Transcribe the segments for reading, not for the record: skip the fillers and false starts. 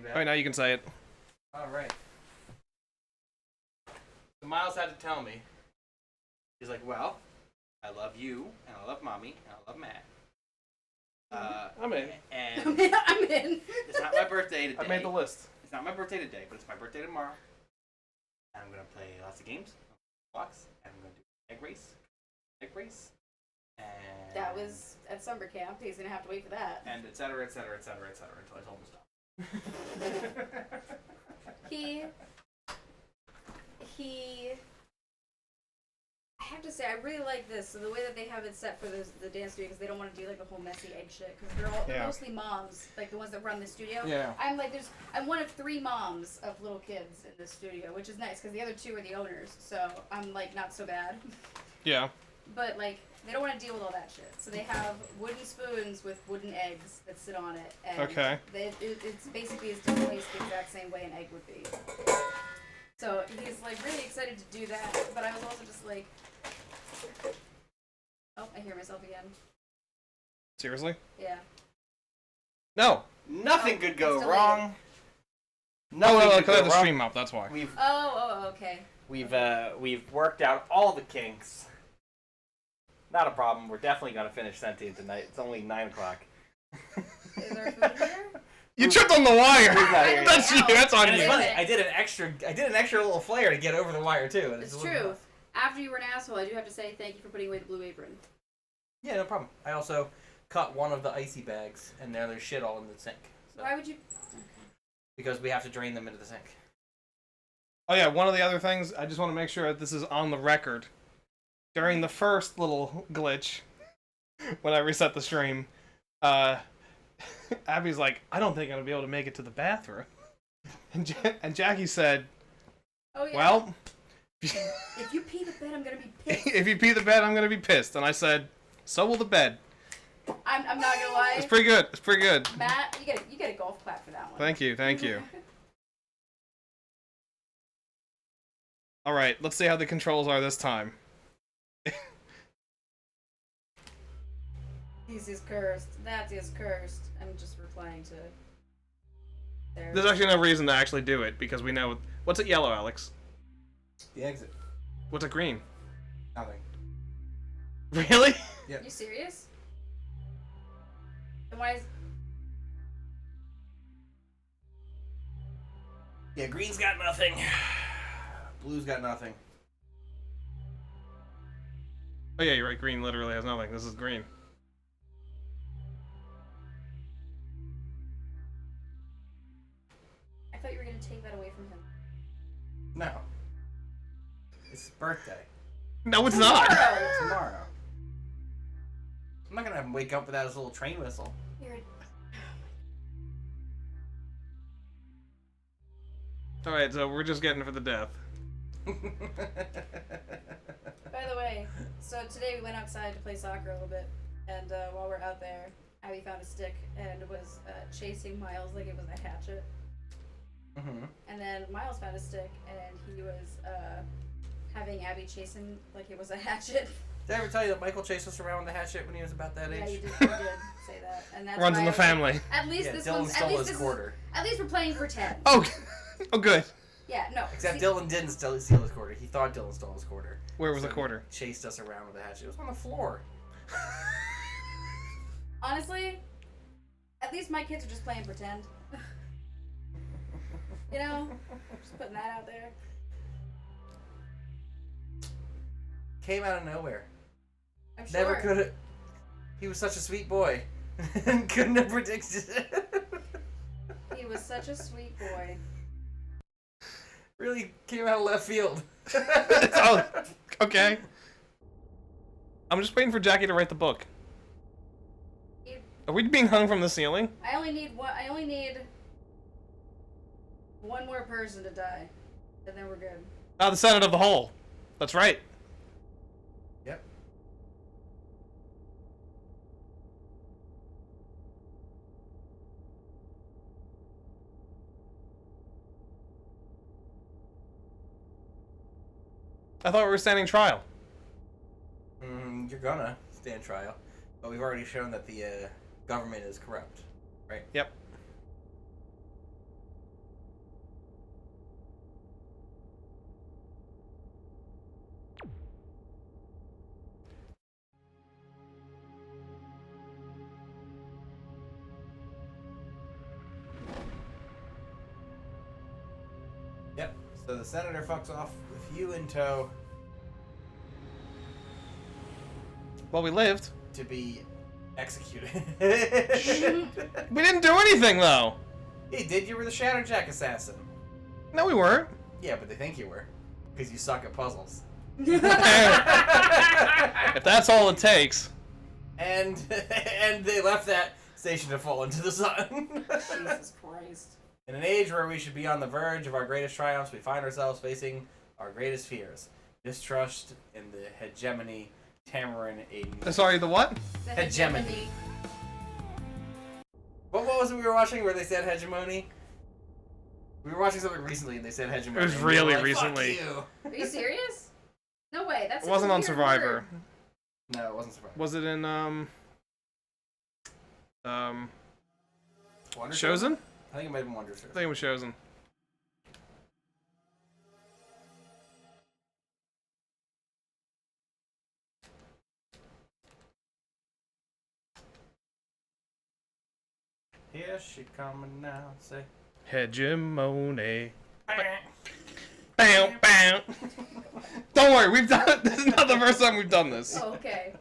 bad. All right, now you can say it. All right. So Miles had to tell me. He's like, well, I love you, and I love Mommy, and I love Matt. I'm in. And I'm in. it's not my birthday today. I made the list. It's not my birthday today, but it's my birthday tomorrow. And I'm going to play lots of games, blocks, and I'm going to do egg race, and... That was at summer camp. He's going to have to wait for that. And et cetera, et cetera, et cetera, et cetera, until I told him to stop. I have to say, I really like this. So the way that they have it set for the dance studio, because they don't want to do like the whole messy egg shit. Because they're mostly moms, like the ones that run the studio. Yeah. I'm one of 3 moms of little kids in this studio, which is nice because the other 2 are the owners. So I'm like not so bad. Yeah. But like they don't want to deal with all that shit. So they have wooden spoons with wooden eggs that sit on it. And Okay. It's basically is displaced the exact same way an egg would be. So he's like really excited to do that, but I was also just like, oh, I hear myself again. Seriously? Yeah. No. Nothing could go it's wrong. No, Nothing I could have go the wrong. stream up, that's why. Okay. We've worked out all the kinks. Not a problem. We're definitely gonna finish Sentient tonight. It's only 9 o'clock. Is there food here? You tripped on the wire. Here. That's you. That's on And it's you. funny. I did an extra little flare to get over the wire too. And It's true. After you were an asshole, I do have to say thank you for putting away the blue apron. Yeah, no problem. I also cut one of the icy bags, and now there's shit all in the sink. So. Why would you? Because we have to drain them into the sink. Oh yeah, one of the other things, I just want to make sure that this is on the record. During the first little glitch, when I reset the stream, Abby's like, I don't think I'm going to be able to make it to the bathroom. And Jackie said, Oh yeah. well... if you pee the bed, I'm going to be pissed. if you pee the bed, I'm going to be pissed. And I said, so will the bed. I'm not going to lie. It's pretty good. It's pretty good. Matt, you get a golf clap for that one. Thank you. Thank you. All right, let's see how the controls are this time. This is cursed. That is cursed. I'm just replying to... There's actually no reason to actually do it, because we know... What's it yellow, Alex? The exit. What's it green? Nothing. Really? Yep. You serious? Then why is... Yeah, green's got nothing. Blue's got nothing. Oh yeah, you're right. Green literally has nothing. This is green. I thought you were going to take that away from him. No. It's his birthday. No, it's not. Tomorrow. I'm not gonna have him wake up without his little train whistle. You're... All right, so we're just getting for the death. By the way, so today we went outside to play soccer a little bit, and while we're out there, Abby found a stick and was chasing Miles like it was a hatchet. Mm-hmm. And then Miles found a stick and he was having Abby chase him like it was a hatchet. Did I ever tell you that Michael chased us around with a hatchet when he was about that Yeah, age? you did say that. And that's Runs why in the I was like, family. At least Yeah, this Dylan one's stole at least his this quarter. at least we're playing pretend. Oh, oh, good. Yeah, no. Except see, Dylan didn't steal his quarter. He thought Dylan stole his quarter. Where was So the quarter? He chased us around with a hatchet. It was on the floor. honestly, at least my kids are just playing pretend. You know, just putting that out there. Came out of nowhere. I'm sure. Never could have. He was such a sweet boy. Couldn't have predicted it. He was such a sweet boy. Really came out of left field. Oh, okay. I'm just waiting for Jackie to write the book. Are we being hung from the ceiling? I only need one more person to die, and then we're good. Ah, the Senate of the Whole. That's right. Yep. I thought we were standing trial. You're gonna stand trial, but we've already shown that the government is corrupt, right? Yep. So the senator fucks off with you in tow Well, we lived. to be executed. We didn't do anything, though. He did. You were the Shadowjack assassin. No, we weren't. Yeah, but they think you were. Because you suck at puzzles. If that's all it takes. And they left that station to fall into the sun. Jesus Christ. In an age where we should be on the verge of our greatest triumphs, we find ourselves facing our greatest fears. Distrust in the hegemony Tamarin Aiden. Sorry, the what? The Hegemony. What was it we were watching where they said hegemony? We were watching something recently and they said hegemony. It was and we were really like, recently. Fuck you. Are you serious? No way. That's It wasn't on Survivor. No, it wasn't Survivor. Was it in Wonder Chosen? I think it might have been Wonder I think it was Chosen. Here she coming now. Say. Hegemony. Bam, bam. Don't worry, we've done it. This is not the first time we've done this. Oh, okay.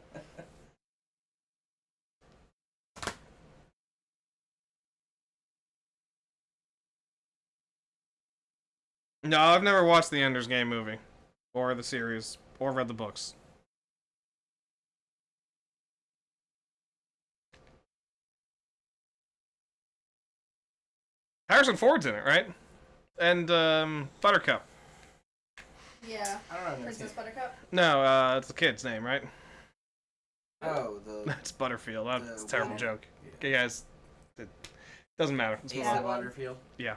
No, I've never watched the Ender's Game movie, or the series, or read the books. Harrison Ford's in it, right? And Buttercup. Yeah. I don't know. Princess Buttercup? No, it's the kid's name, right? Oh, the. That's Butterfield. That's a terrible winner? joke. Yeah. Okay, guys, it doesn't matter. Let's move Asa on. Butterfield. Yeah.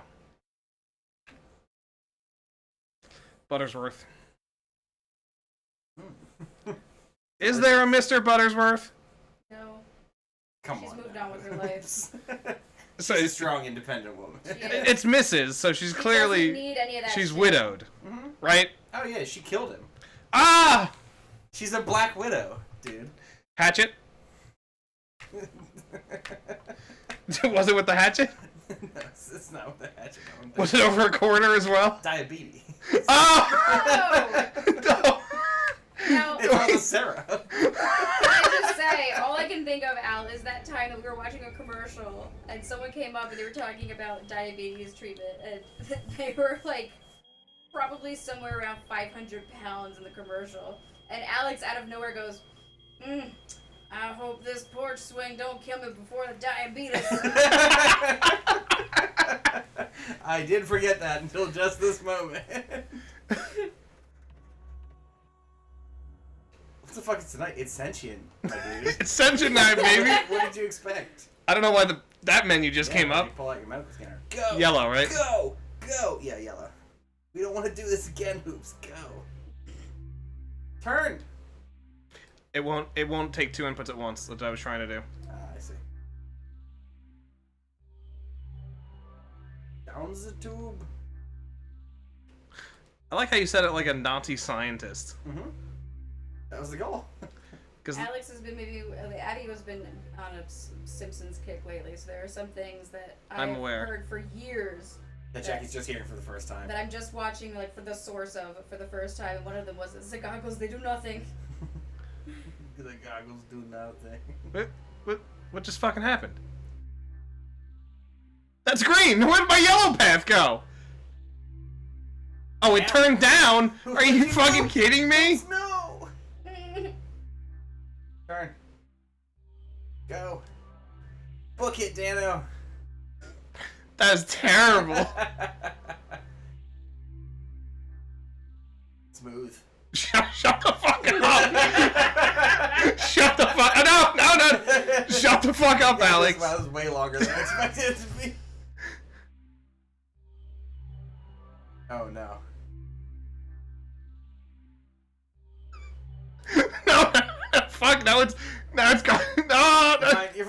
Buttersworth. Is there a Mr. Buttersworth? No. Come She's on. moved now. on with her life. So She's a strong, independent woman. She is. it's Mrs., so she's She clearly doesn't need any of that she's shit. widowed, Mhm. right? Oh yeah, she killed him. Ah! She's a Black Widow, dude. Hatchet? Was it with the hatchet? No, it's not with the hatchet. Was it over a corner as well? Diabetes. Oh! No. Now, It's all the Sarah. can I just say, all I can think of, Al, is that time that we were watching a commercial and someone came up and they were talking about diabetes treatment and they were like probably somewhere around 500 pounds in the commercial. And Alex out of nowhere goes, I hope this porch swing don't kill me before the diabetes. I did forget that until just this moment. What the fuck is tonight? It's Sentient, my dude. It's Sentient night, baby. What did you expect? I don't know why that menu just came You up. pull out your medical scanner. Go. Yellow, right? Go. Go. Yeah, yellow. We don't want to do this again, Hoops. Go. Turn. It won't take two inputs at once. That's what I was trying to do. I see. Down the tube. I like how you said it like a Nazi scientist. Mm-hmm. That was the goal. Because Alex has been Abby has been on a Simpsons kick lately, so there are some things that I'm I've aware. heard for years That Jackie's just hearing for the first time. that I'm just watching like for the source of for the first time, and one of them was the goggles they do nothing. The goggles do nothing. what just fucking happened? That's green. Where did my yellow path go? Oh, it turned down. Are you fucking kidding me? No. Turn. Go. Book it, Dano. That is terrible. Smooth. Shut the fuck up. Shut the fuck. No. Shut the fuck up, Yeah, Alex. That was way longer than I expected it to be. Oh no. No. Fuck. Now it's gone. No. You're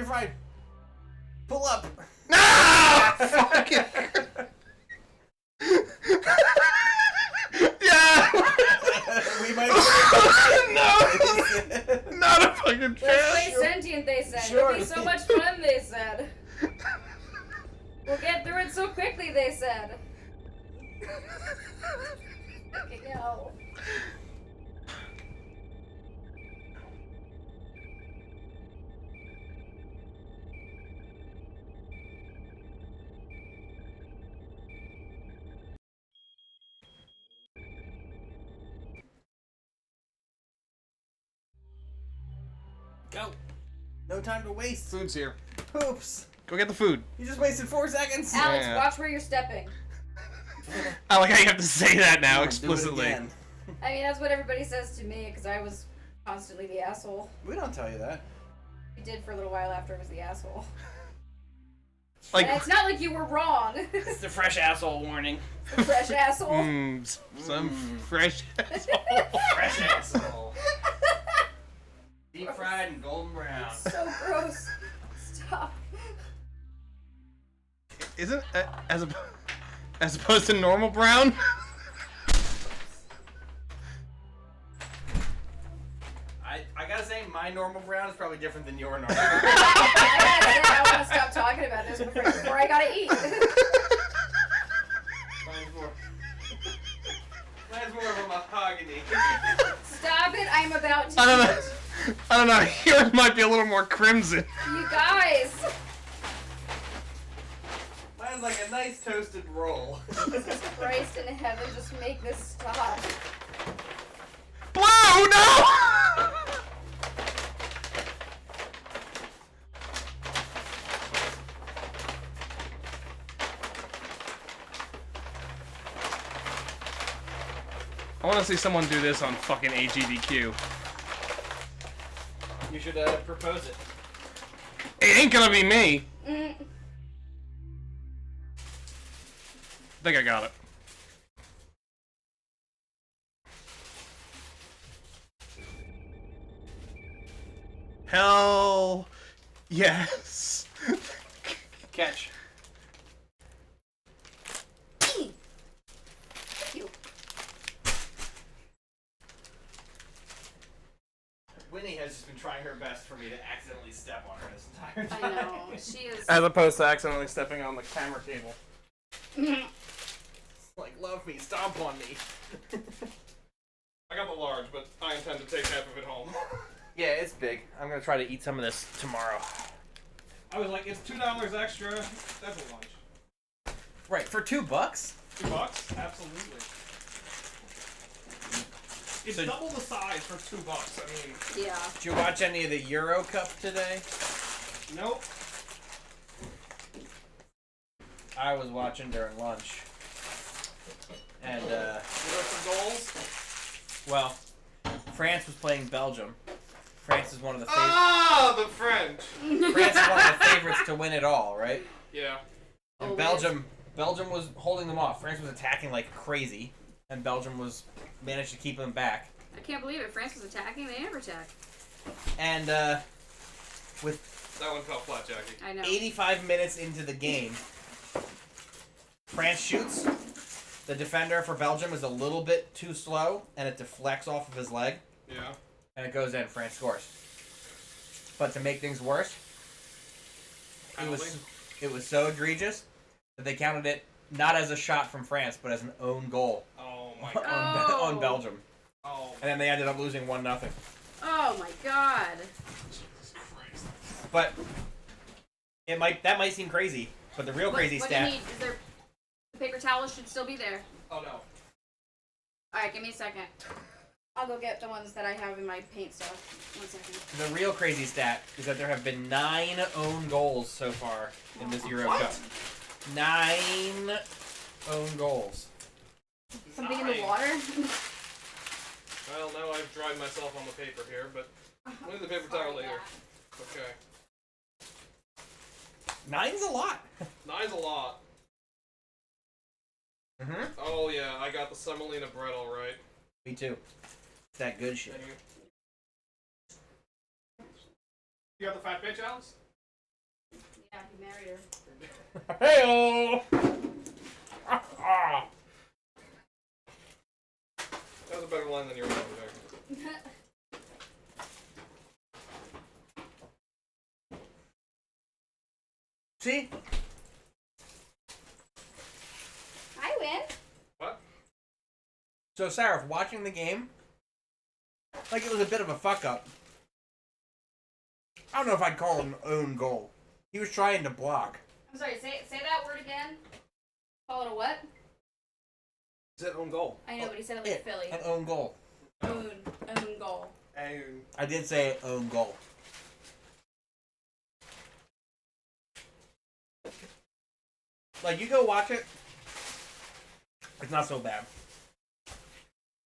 fine. Pull up. No. Fuck it. Yeah. We might. No. Not a fucking Let's play chance. Sentient, they said. Sure. It'll be so much fun, they said. We'll get through it so quickly, they said. Okay, no. Go. No time to waste. Food's here. Oops. Go get the food. You just wasted 4 seconds. Alex, Yeah. watch where you're stepping. I like how you have to say that now Do it explicitly. again. I mean, that's what everybody says to me because I was constantly the asshole. We don't tell you that. We did for a little while after I was the asshole. Like, And it's not like you were wrong. It's the fresh asshole warning. Fresh asshole. some fresh. Fresh asshole. Deep fried and golden brown. So gross. Stop. Isn't as opposed to normal brown? I gotta say, my normal brown is probably different than your normal. I want to stop talking about this before I gotta eat. Mine's more of a mahogany. Stop it! I'm about to. I don't know. I don't know. Yours might be a little more crimson. You guys. Mine's like a nice toasted roll. Jesus Christ in heaven, just make this stop. Blue, no! I want to see someone do this on fucking AGDQ. You should propose it. It ain't gonna be me. Mm. I think I got it. Hell yes. Catch. Thank you. Winnie has just been trying her best for me to accidentally step on her this entire I time. know. She is. As opposed to accidentally stepping on the camera cable. Like, love me, stomp on me. I got the large, but I intend to take half of it home. Yeah, it's big. I'm gonna try to eat some of this tomorrow. I was like, it's $2 extra. That's a lunch. Right, for $2? $2? Absolutely. It's So- double the size for $2. I mean, Yeah. Did you watch any of the Euro Cup today? nope. I was watching during lunch. And, You got some goals? well, France was playing Belgium. France is one of the favorites. Ah, the French. France is one of the favorites to win it all, right? Yeah. And Always. Belgium was holding them off. France was attacking like crazy, and Belgium managed to keep them back. I can't believe it. France was attacking. They never attack. And with That one fell flat, Jackie. I know. 85 minutes into the game, France shoots. The defender for Belgium is a little bit too slow, and it deflects off of his leg, Yeah. and it goes in. France scores. But to make things worse, it was so egregious that they counted it not as a shot from France, but as an own goal Oh my on, god. Oh. on Belgium. Oh. And then they ended up losing 1-0. Oh my god. Jesus Christ. But that might seem crazy, but the real crazy What do you stat. need? Is there the paper towels should still be there. Oh no. Alright, give me a second. I'll go get the ones that I have in my paint stuff. 1 second. The real crazy stat is that there have been 9 own goals so far in this Euro What? Cup. 9 own goals. Something in the water? Well, now I've dried myself on the paper here, but we'll do the paper towel later. Okay. 9's a lot. 9's a lot. Mm-hmm. Oh yeah, I got the semolina bread all right. Me too. It's that good shit. Thank you. You got the fat bitch, Alex? Yeah, he married her. Hey-oh! That was a better line than your one over there. See? I win. So, Sarah, watching the game, like it was a bit of a fuck up. I don't know if I'd call it an own goal. He was trying to block. I'm sorry, say that word again. Call it a what? Is that own goal? I know, but he said it like Philly. An own goal. Own goal. I did say own goal. Like, you go watch it, it's not so bad.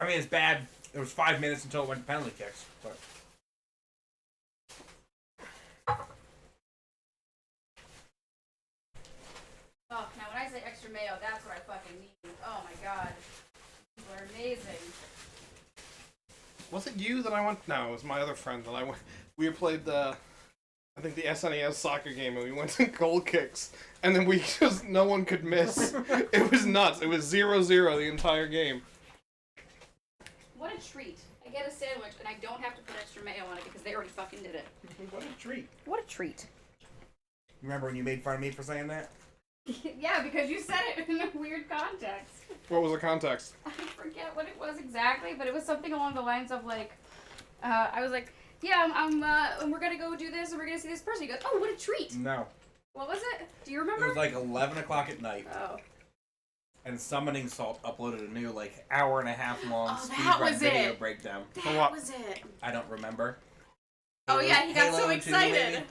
I mean, it's bad. It was 5 minutes until it went to penalty kicks, but... Oh, now when I say extra mayo, that's what I fucking need. Oh my god. These are amazing. Was it you that I went? No, it was my other friend that I went. We played the, I think the SNES soccer game, and we went to goal kicks, and then we just no one could miss. It was nuts. It was 0-0 the entire game. What a treat. I get a sandwich, and I don't have to put extra mayo on it because they already fucking did it. What a treat. What a treat. You remember when you made fun of me for saying that? Yeah, because you said it in a weird context. What was the context? I forget what it was exactly, but it was something along the lines of like, I was like, yeah, we're gonna go do this, and we're gonna see this person. He goes, oh, what a treat. No. What was it? Do you It remember? was like 11 o'clock at night, Oh. and Summoning Salt uploaded a new, like, hour-and-a-half long Oh, that speedrun was video it. breakdown. That was it. I don't remember. Oh yeah, he got so Halo 2, excited. maybe?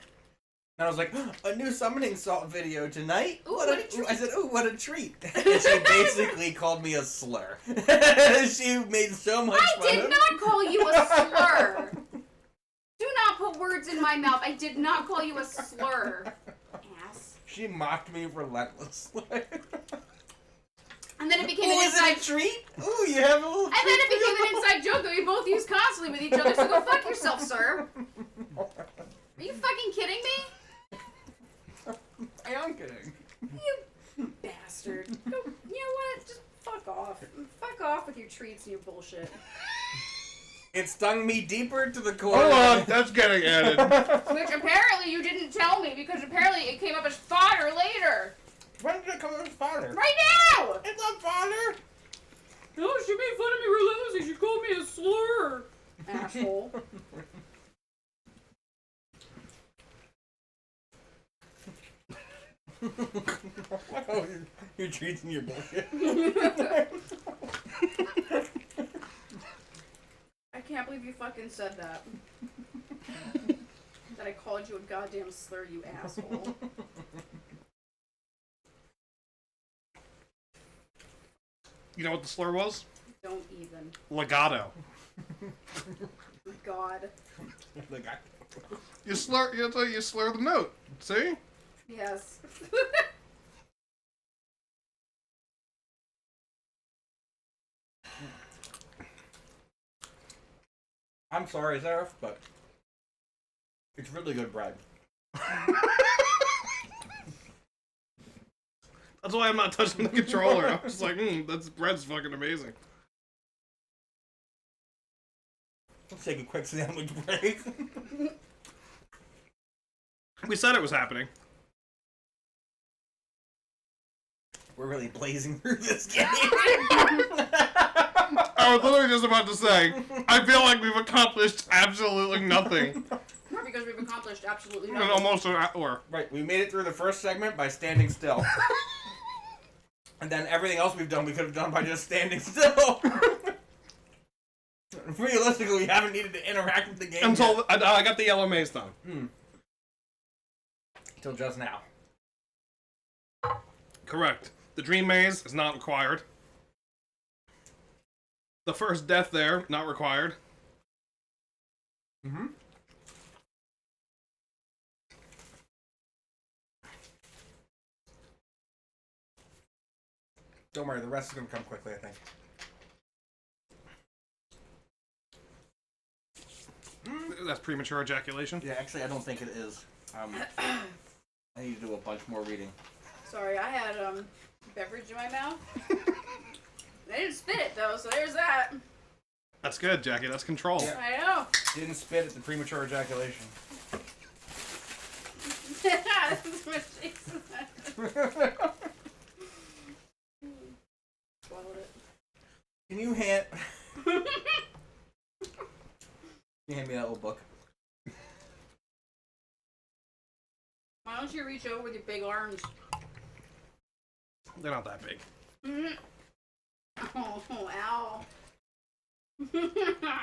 And I was like, a new Summoning Salt video tonight? Ooh, what a treat. I said, ooh, what a treat. And she basically called me a slur. She made so much fun I of did not call you a slur. Do not put words in my mouth. I did not call you a slur. Ass. She mocked me relentlessly. And then it became an Is inside it a treat? Ooh, you have a little And then it became an inside joke that we both use constantly with each other, so go fuck yourself, sir. Are you fucking kidding me? I am kidding. You bastard. Go, you know what? Just fuck off. Fuck off with your treats and your bullshit. It stung me deeper to the core. Hold on, that's getting added. Which apparently you didn't tell me, because apparently it came up as fodder later. When did it come as fodder? Right now! It's not fodder. No, she made fun of me relentlessly. She called me a slur. Asshole. Oh, you're treating your bullshit. I can't believe you fucking said that. That I called you a goddamn slur, you asshole. You know what the slur was? Don't even. Legato. God. You slur. You slur the note. See? Yes. I'm sorry, Zareth, but it's really good bread. That's why I'm not touching the controller. I'm just like, that's bread's fucking amazing. Let's take a quick sandwich break. We said it was happening. We're really blazing through this game. I was literally just about to say, I feel like we've accomplished absolutely nothing Not because we've accomplished absolutely in nothing. almost an hour. Right, we made it through the first segment by standing still. And then everything else we've done, we could have done by just standing still. Realistically, we haven't needed to interact with the game Until yet. I got the yellow maze done. Till just now. Correct. The dream maze is not required. The first death there, not required. Mm-hmm. Don't worry, the rest is going to come quickly, I think. That's premature ejaculation. Yeah, actually, I don't think it is. I need to do a bunch more reading. Sorry, I had beverage in my mouth. They didn't spit it though, so there's that. That's good, Jackie. That's control. Yeah. I know. Didn't spit at the premature ejaculation. That's what she said. Swallowed it. Can you hand... reach over with your big arms. They're not that big. Oh, ow.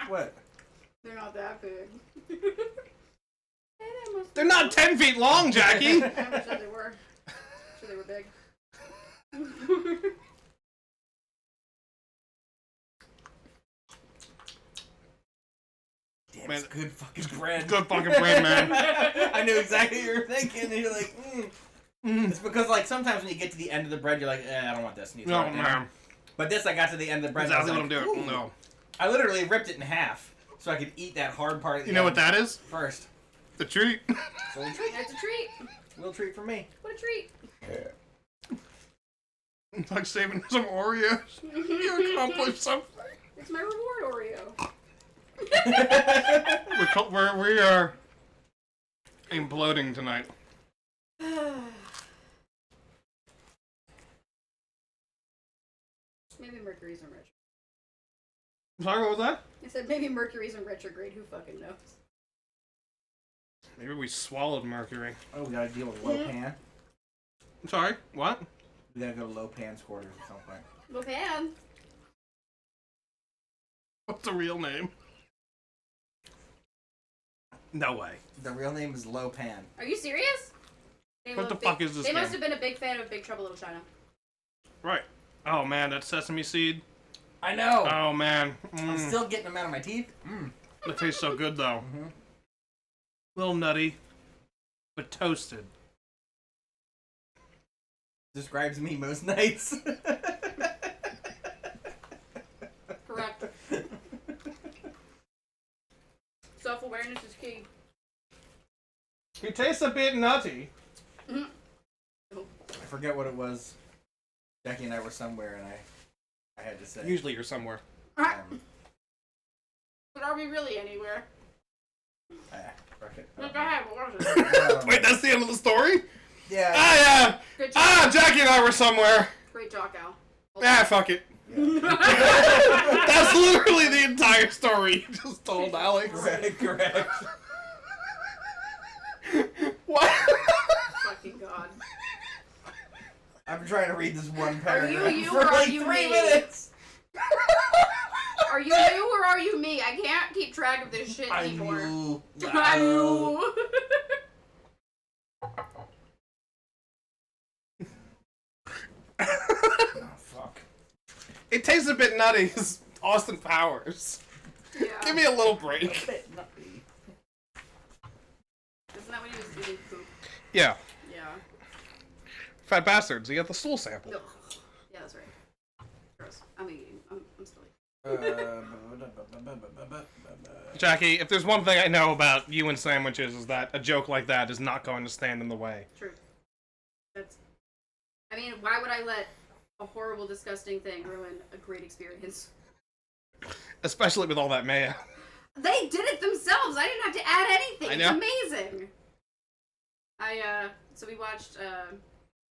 What? They're not that big. They're not 10 feet long, Jackie! I never said they were. So they were big. Damn, Man, it's good fucking bread. Good fucking bread, man. I knew exactly what you were thinking, and you're like, It's because, like, sometimes when you get to the end of the bread, you're like, I don't want this. And you throw No, it down. man. But this, I got to the end of the bread. And I Exactly was what I'm like, doing. "Ooh." No. I literally ripped it in half so I could eat that hard part of the You know what end that is? first. The treat. So a little treat. It's a treat. Little treat for me. What a treat. It's like saving some Oreos. You accomplished something. It's my reward Oreo. We are imploding tonight. Maybe Mercury's in retrograde. Sorry, what was that? I said maybe Mercury's in retrograde. Who fucking knows? Maybe we swallowed Mercury. Oh, we gotta deal with low pan. Sorry, what? We gotta go to low pan's quarters at some point. Lopan. What's the real name? No way. The real name is Low Pan. Are you serious? What the fuck is this They game? must have been a big fan of Big Trouble in Little China. Right. Oh man, that sesame seed. I know. Oh man. I'm still getting them out of my teeth. That tastes so good though. Mhm. Little nutty, but toasted. Describes me most nights. Correct. Self-awareness is key. It tastes a bit nutty. Mm-hmm. I forget what it was. Jackie and I were somewhere, and I had to say. Usually you're somewhere. Um, But are we really anywhere? fuck it. No, go ahead. What was it? Wait, that's the end of the story? Yeah. Ah, yeah. Good job. Ah, Jackie and I were somewhere. Great talk, Al. Ah, fuck it. Yeah. That's literally the entire story you just told Alex. Correct. What? Fucking God. I've been trying to read this one Are paragraph you for or are like you 3 me? minutes. Are you you or are you me? I can't keep track of this shit I'm anymore. you. I'm you. Oh, fuck. It tastes a bit nutty as Austin Powers. Yeah. Give me a little break. Isn't that when he was eating poop? Yeah. Yeah. Fat bastards. You got the stool sample. No. Yeah, that's right. Gross. I'm eating. I'm still eating. Jackie, if there's one thing I know about you and sandwiches is that a joke like that is not going to stand in the way. True. That's. I mean, why would I let a horrible, disgusting thing ruin a great experience? Especially with all that mayo. They did it themselves. I didn't have to add anything. I know. It's amazing. So we watched.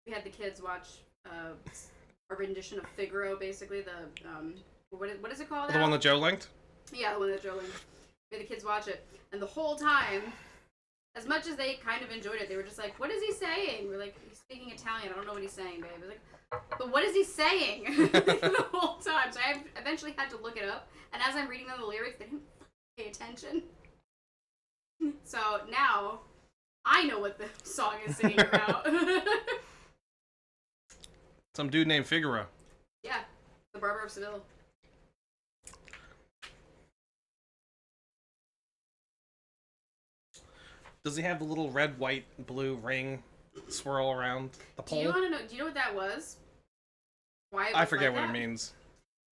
We had the kids watch a rendition of Figaro, basically the what is it called? The one that Joe linked? Yeah, the one that Joe linked. We had the kids watch it, and the whole time, as much as they kind of enjoyed it, they were just like, "What is he saying?" We're like, "He's speaking Italian. I don't know what he's saying, babe." I was like, "But what is he saying?" The whole time. So I eventually had to look it up, and as I'm reading them the lyrics, they didn't pay attention. So now I know what the song is singing about. Some dude named Figaro. Yeah, the Barber of Seville. Does he have the little red, white, blue ring swirl around the Do pole? you want to know? Do you know what that was? Why? It was I forget like what that? it means.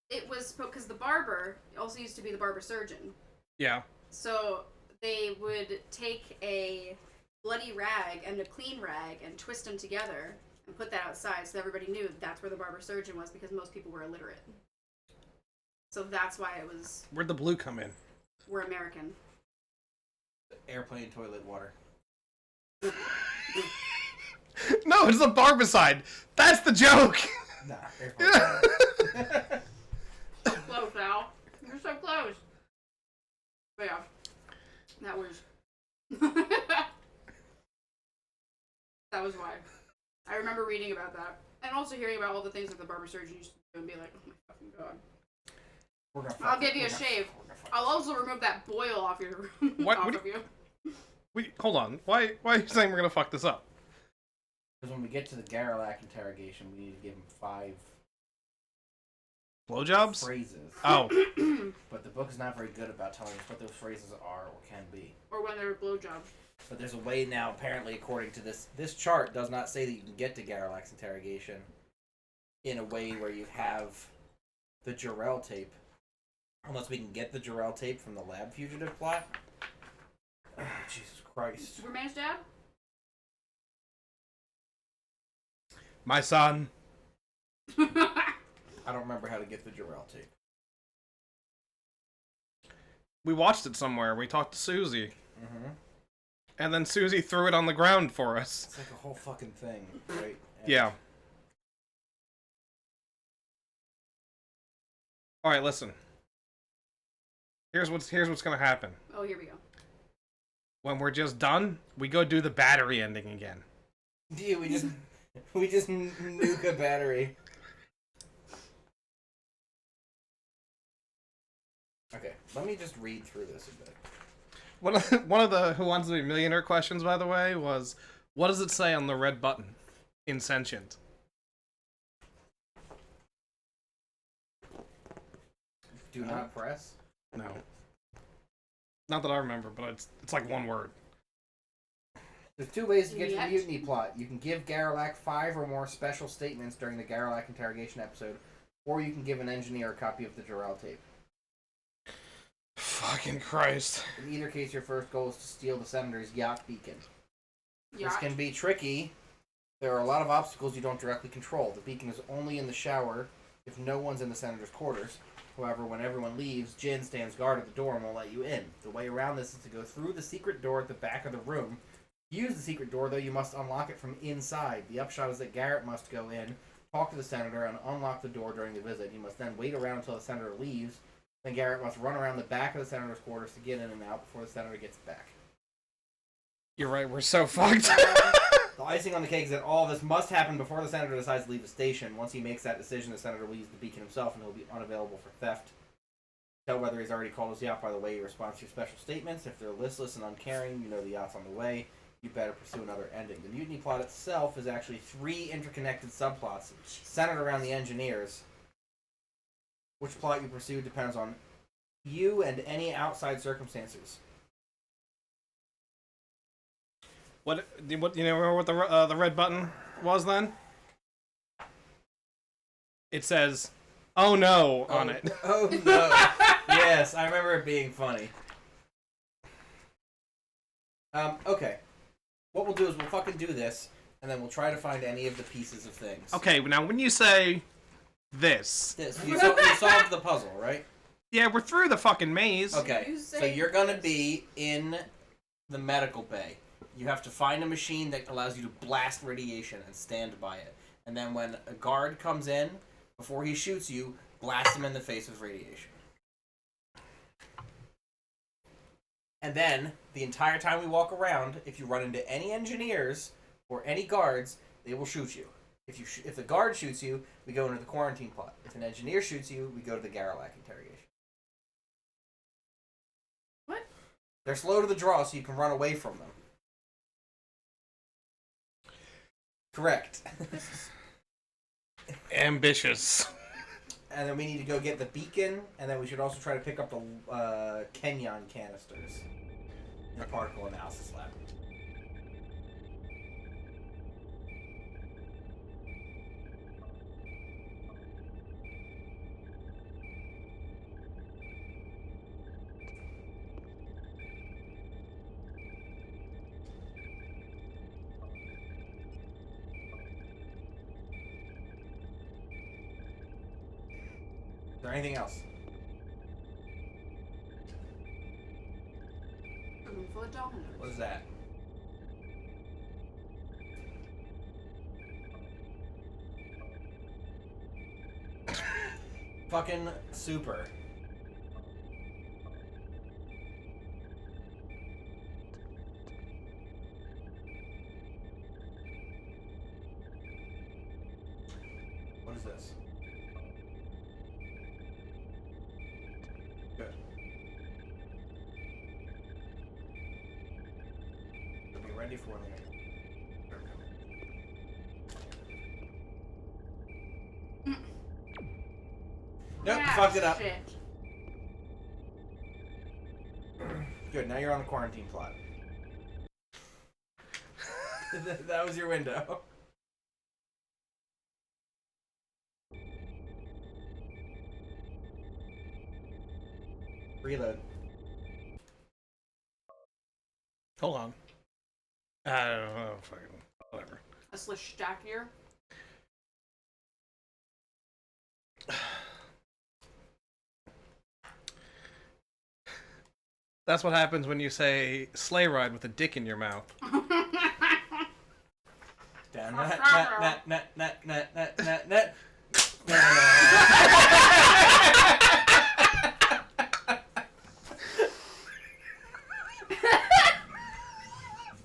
It was because the barber also used to be the barber surgeon. Yeah. So they would take a bloody rag and a clean rag and twist them together and put that outside so everybody knew that's where the barber surgeon was because most people were illiterate. So that's why it was. Where'd the blue come in? We're American. Airplane toilet water. No, it's the barbicide. That's the joke. Nah, airplane toilet. So close, Al. You're so close. But yeah, that was. That was why. I remember reading about that. And also hearing about all the things that the barber surgeon used to do and be like, oh my fucking god. I'll give you a shave. I'll also remove that boil off your off of you. Wait, hold on. Why are you saying we're gonna fuck this up? Because when we get to the Garrelak interrogation, we need to give him 5 blowjobs? phrases. Oh. But the book is not very good about telling us what those phrases are or can be. Or when they're blowjobs. But there's a way now, apparently, according to this chart does not say that you can get to Garrelak's interrogation in a way where you have the Jarrell tape. Unless we can get the Jarrell tape from the lab fugitive plot. Oh, Jesus Christ. Superman's dad? My son. I don't remember how to get the Jarrell tape. We watched it somewhere. We talked to Susie. Mm-hmm. And then Susie threw it on the ground for us. It's like a whole fucking thing, right? And yeah. Alright, listen. Here's what's gonna happen. Oh, here we go. When we're just done, we go do the battery ending again. Yeah, we just nuke a battery. Okay, let me just read through this a bit. One of the Who Wants to Be a Millionaire questions, by the way, was, what does it say on the red button in Sentient? Do not press? No. Not that I remember, but it's like one word. There's 2 ways to get to the mutiny plot. You can give Garrelak 5 or more special statements during the Garrelak interrogation episode, or you can give an engineer a copy of the Jarrell tape. Fucking Christ. In either case, your first goal is to steal the Senator's yacht beacon. Yacht? This can be tricky. There are a lot of obstacles you don't directly control. The beacon is only in the shower if no one's in the Senator's quarters. However, when everyone leaves, Jin stands guard at the door and will let you in. The way around this is to go through the secret door at the back of the room. To use the secret door, though, you must unlock it from inside. The upshot is that Garrett must go in, talk to the Senator, and unlock the door during the visit. You must then wait around until the Senator leaves. Then Garrett must run around the back of the Senator's quarters to get in and out before the Senator gets back. You're right, we're so fucked. The icing on the cake is that all of this must happen before the Senator decides to leave the station. Once he makes that decision, the Senator will use the beacon himself and he'll be unavailable for theft. Tell whether he's already called his yacht by the way he responds to your special statements. If they're listless and uncaring, you know the yacht's on the way. You better pursue another ending. The mutiny plot itself is actually 3 interconnected subplots centered around the engineers. Which plot you pursue depends on you and any outside circumstances. What you know what the red button was then? It says, "Oh no" on it. Oh no. Yes, I remember it being funny. Okay. What we'll do is we'll fucking do this, and then we'll try to find any of the pieces of things. Okay, now when you say this, You solved the puzzle, right? yeah, we're through the fucking maze. Okay, so you're gonna be in the medical bay. You have to find a machine that allows you to blast radiation and stand by it. And then when a guard comes in, before he shoots you, blast him in the face with radiation. And then, the entire time we walk around, if you run into any engineers or any guards, they will shoot you. If the guard shoots you, we go into the quarantine plot. If an engineer shoots you, we go to the Garrelak interrogation. What? They're slow to the draw, so you can run away from them. Correct. Ambitious. And then we need to go get the beacon, and then we should also try to pick up the Kenyon canisters in the particle analysis lab. Is there anything else? A room full of dominoes. What is that? Fucking super. is this? Good. So be ready for when they Nope, you fucked it up. Shit. Good, now you're on the quarantine plot. That was your window. Reload. Hold on. I don't know. Fucking whatever. A slish stack here. That's what happens when you say sleigh ride with a dick in your mouth. Down,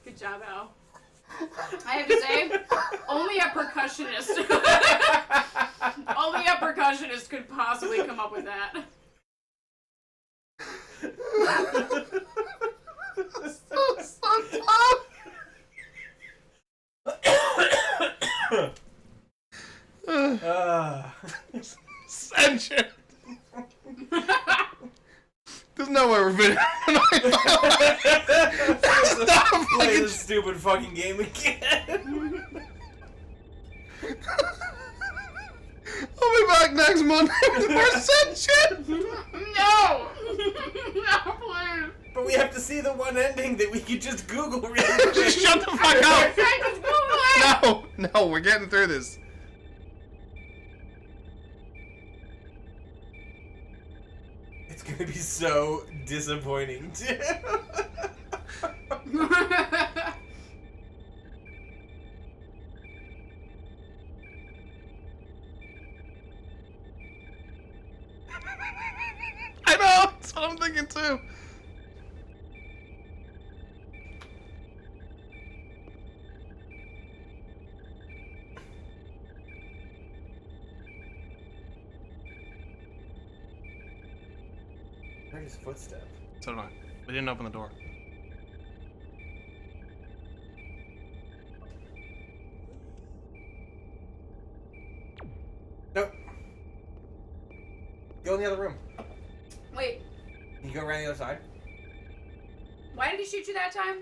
Good job, Al. I have to say, only a percussionist. Only a percussionist could possibly come up with that. Sentient. There's no way we're video. Play this stupid fucking game again. I'll be back next Monday with more Sentient. No! No, please. But we have to see the one ending that we could just Google really quick. Just shut the fuck up. Just Google it. No, we're getting through this. It's gonna be so disappointing too. I know, that's what I'm thinking too. Heard his footstep. So did I. We didn't open the door. Nope. Go in the other room. Wait, Can you go around the other side? why did he shoot you that time?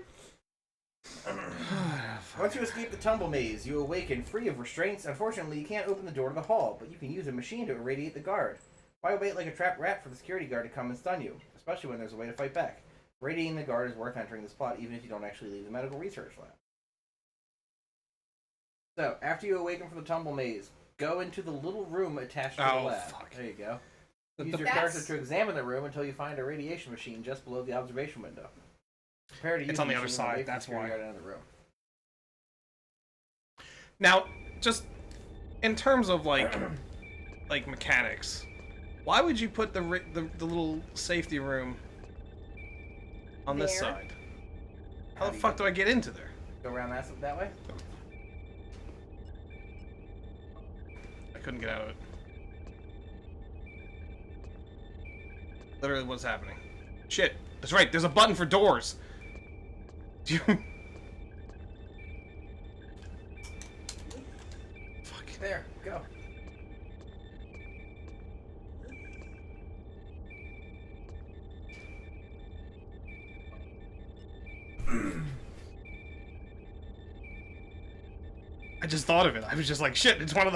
Once you escape the tumble maze, you awaken free of restraints. Unfortunately, you can't open the door to the hall, but you can use a machine to irradiate the guard. Why wait like a trapped rat for the security guard to come and stun you? Especially when there's a way to fight back. Radiating the guard is worth entering this plot, even if you don't actually leave the medical research lab. So, after you awaken from the tumble maze, go into the little room attached to the lab. Fuck. There you go. Use your character to examine the room until you find a radiation machine just below the observation window. Prepare to use It's on the other machine side, away from that's security why. guard in another room. Now, just in terms of like mechanics, why would you put the little safety room on this There. side? How the fuck do I get into there? Go around that way? I couldn't get out of it. Literally, what's happening? Shit, that's right. There's a button for doors. Do you? Fuck. There, go. I just thought of it. I was just like, shit. It's one of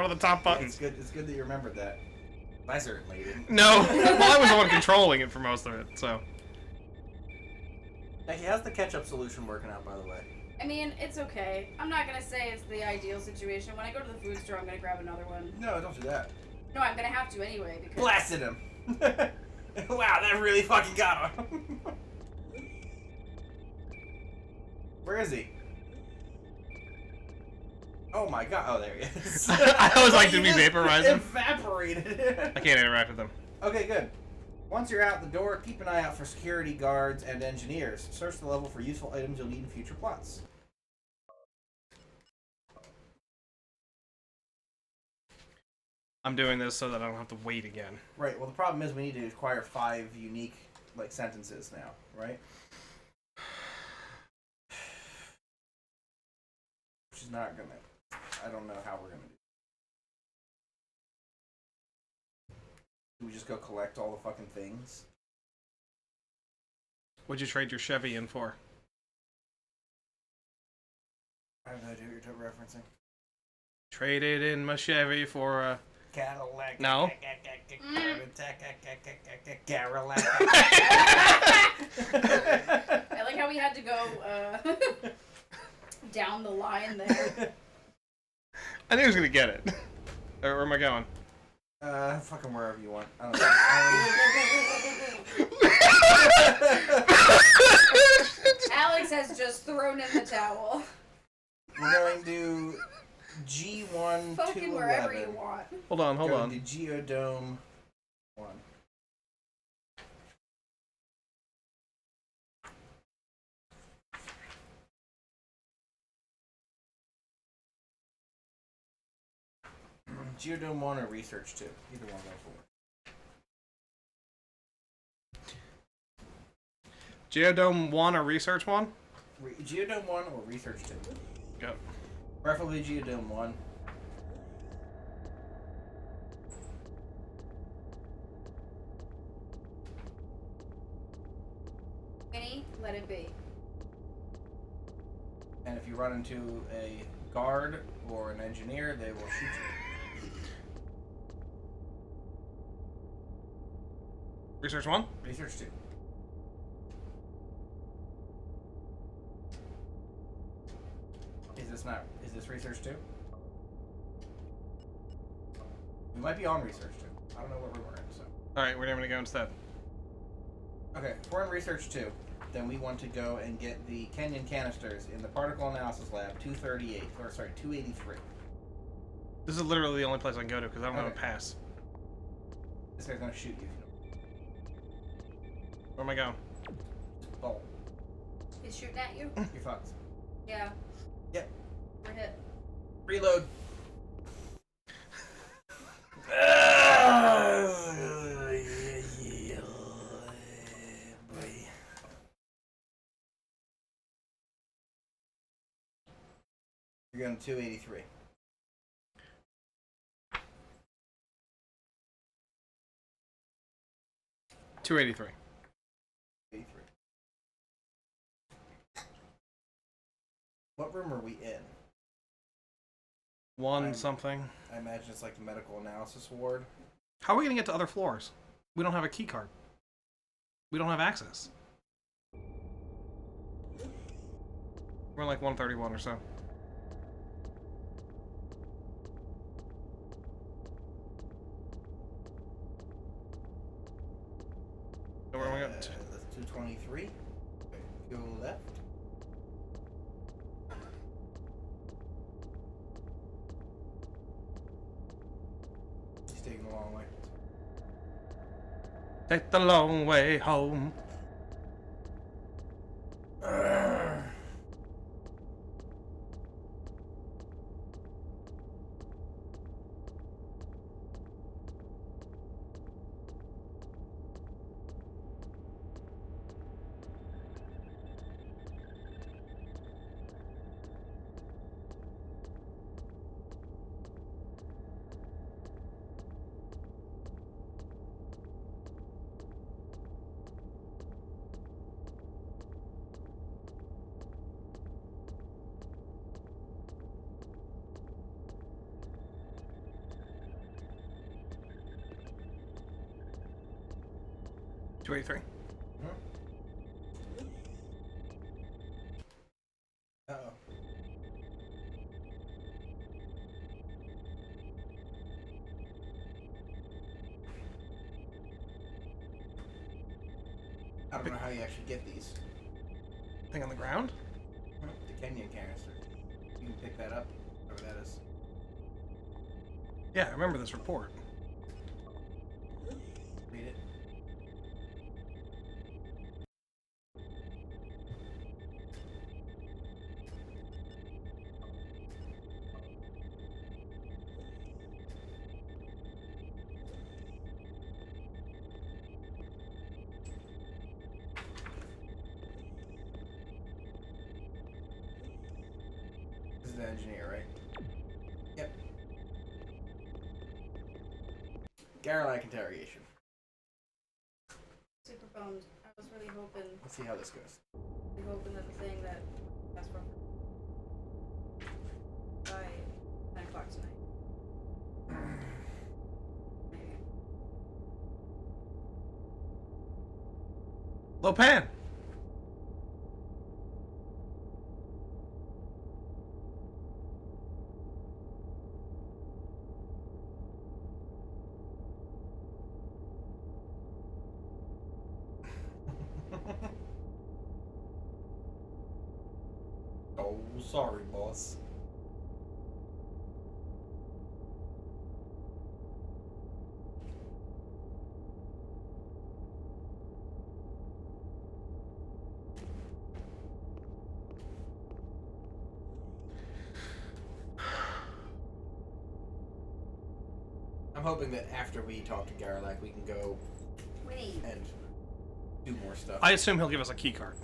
the top buttons. It's good that you remembered that. I certainly didn't. No, well, I was the one controlling it for most of it. So. Hey, how's the ketchup solution working out, by the way? I mean, it's okay. I'm not gonna say it's the ideal situation. When I go to the food store, I'm gonna grab another one. No, don't do that. No, I'm gonna have to anyway because. Blasted him! Wow, that really fucking got him. Where is he? Oh my god, oh there he is. I was like, did we vaporize him? Evaporated. I can't interact with them. Okay, good. Once you're out the door, keep an eye out for security guards and engineers. Search the level for useful items you'll need in future plots. I'm doing this so that I don't have to wait again. Right. Well, the problem is we need to acquire 5 unique like sentences now, right? Which is not gonna. I don't know how we're gonna do. Do we just go collect all the fucking things? What'd you trade your Chevy in for? I have no idea what you're referencing. Traded in my Chevy for a Cadillac. No. Cadillac. I like how we had to go down the line there. I knew he was gonna get it. Where am I going? Fucking wherever you want. I don't know. Alex has just thrown in the towel. We're going to G1 Focus to wherever 11. you want. Hold on. Going to Geodome 1. Geodome 1 or Research 2. Either one of those will work. Geodome 1 or Research 1? Geodome 1 or Research 2. Yep. Preferably Geodome 1. Winnie, let it be. And if you run into a guard or an engineer, they will shoot you. Research 1? Research 2. Is this Research 2? We might be on Research 2. I don't know what room we're in, so. Alright, where am I going to go instead? Okay, if we're in Research 2, then we want to go and get the Kenyan canisters in the Particle Analysis Lab 283. This is literally the only place I can go to because I don't have a Okay. pass. This guy's gonna shoot you. Where am I going? Bolt. He's shooting at you? You're fucked. Yeah. Yep. We're hit. Reload. You're going to 283. $283. 83. What room are we in? One something. I imagine it's like the medical analysis ward. How are we going to get to other floors? We don't have a key card. We don't have access. We're like 131 or so. Where am I going? That's 223. Go left. He's taking a long way. Take the long way home. $283. Uh-oh. I don't know how you actually get these. Thing on the ground? The Kenyan canister. You can pick that up, whatever that is. Yeah, I remember this report. Read it. the engineer, right? Yep. Garlic interrogation. Super bummed. I was really hoping. Let's see how this goes. Really hoping that the thing that that's for by 9 o'clock tonight. Maybe. Lopan! Oh, sorry, boss. I'm hoping that after we talk to Garlic, we can go Wait. and do more stuff. I assume he'll give us a key card.